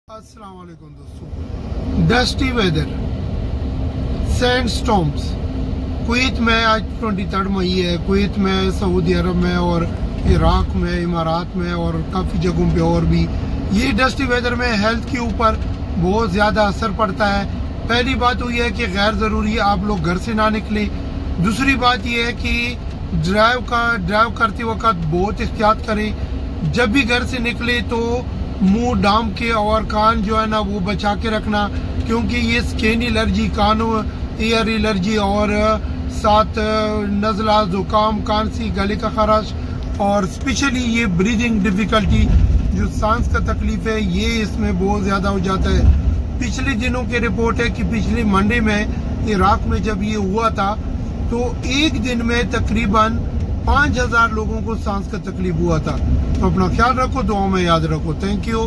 अस्सलाम वालेकुम दोस्तों। Dusty weather, सैंडस्टॉर्म्स। कुवैत में आज 23 मई है। कुवैत में, सऊदी अरब में और इराक में, इमारात में और काफ़ी जगहों पे और भी ये डस्टी वेदर में हेल्थ के ऊपर बहुत ज़्यादा असर पड़ता है। पहली बात तो ये है कि गैर ज़रूरी आप लोग घर से ना निकले। दूसरी बात ये है कि ड्राइव करते वक्त बहुत एहतियात करें। जब भी घर से निकले तो मुंह डाम के और कान जो है ना वो बचा के रखना, क्योंकि ये स्किन एलर्जी, कानों एयर एलर्जी और साथ नज़ला, जुकाम, खांसी, गले का खराश और स्पेशली ये ब्रीदिंग डिफिकल्टी, जो सांस का तकलीफ है, ये इसमें बहुत ज़्यादा हो जाता है। पिछले दिनों की रिपोर्ट है कि पिछले मंडे में इराक में जब ये हुआ था तो एक दिन में तकरीबन 5000 लोगों को सांस का तकलीफ हुआ था। तो अपना ख्याल रखो, दुआ में याद रखो। Thank you.